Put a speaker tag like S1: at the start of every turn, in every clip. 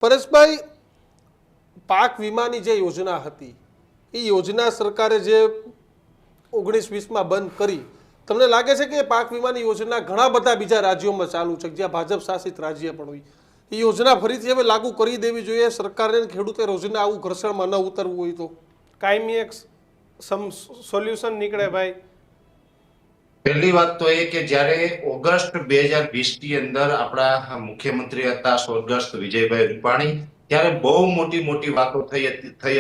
S1: પરેશભાઈ, પાક વીમાની જે યોજના હતી એ યોજના સરકારે જે 19-20માં બંધ કરી, તમને લાગે છે કે પાક વીમાની યોજના ઘણા બધા બીજા રાજ્યોમાં ચાલુ છે જ્યાં ભાજપ શાસિત રાજ્ય પણ હોય, એ યોજના ફરીથી હવે લાગુ કરી દેવી જોઈએ સરકારને? ખેડૂતે રોજના આવું ઘર્ષણમાં ન ઉતરવું હોય તો
S2: કાયમી એક સોલ્યુશન નીકળે ભાઈ.
S3: પહેલી વાત તો એ કે જ્યારે ઓગસ્ટ 2020 ની અંદર આપણા મુખ્યમંત્રી હતા સ્વર્ગસ્થ વિજયભાઈ રૂપાણી, ત્યારે બહુ મોટી મોટી વાતો થઈ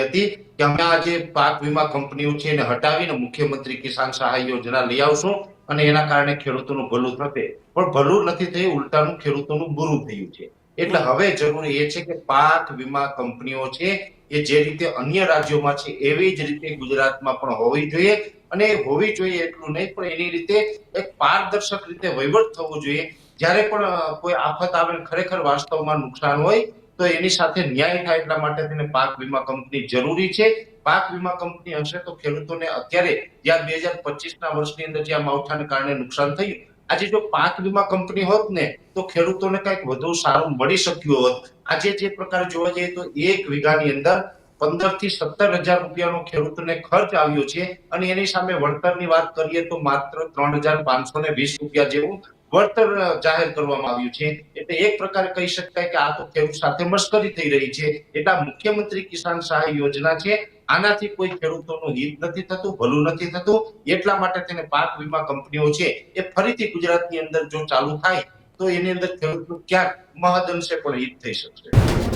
S3: હતી કે અમે આ જે પાક વીમા કંપનીઓ છે એને હટાવીને મુખ્યમંત્રી કિસાન સહાય યોજના લઈ આવશું અને એના કારણે ખેડૂતોનું ભલું થશે. પણ ભલું નથી થયું, ઉલટાનું ખેડૂતોનું બુરું થયું છે. એટલે હવે જરૂરી એ છે કે પાક વીમા કંપનીઓ છે એ જે રીતે અન્ય રાજ્યોમાં છે એવી જ રીતે ગુજરાતમાં પણ હોવી જોઈએ. અને હોવી જોઈએ એટલું નહીં, પણ એની રીતે એક પારદર્શક રીતે વહીવટ થવો જોઈએ. જ્યારે પણ કોઈ આફત આવે, ખરેખર વાસ્તવમાં નુકસાન હોય, તો એની સાથે ન્યાય થાય. એટલા માટે તેને પાક વીમા કંપની જરૂરી છે. પાક વીમા કંપની હશે તો ખેડૂતોને અત્યારે જ્યાં 2025ના વર્ષની અંદર જ્યાં માવઠાને કારણે નુકસાન થયું, આજે જો પાક વીમા કંપની હોત ને તો ખેડૂતોને કંઈક વધુ સારું મળી શક્યું હોત. આજે જે પ્રકાર જોવા જઈએ તો 1 વીઘાની અંદર 15 થી 17 હજાર રૂપિયાનો ખેડૂતોને ખર્ચ આવ્યો છે અને એની સામે વળતરની વાત કરીએ તો માત્ર 3,520 રૂપિયા જેવું વળતર જાહેર કરવામાં આવ્યું છે. એટલે એક પ્રકારે કહી શકાય કે આ તો ખેડૂત સાથે મશ્કરી થઈ રહી છે. એટલે મુખ્યમંત્રી કિસાન સહાય યોજના છે, આનાથી કોઈ ખેડૂતોનું હિત નથી થતું, ભલું નથી થતું. એટલા માટે તેને પાક વીમા કંપનીઓ છે એ ફરીથી ગુજરાતની અંદર જો ચાલુ થાય તો એની અંદર ખેડૂતનું ક્યાંક મહદઅંશે પણ હિત થઈ શકશે.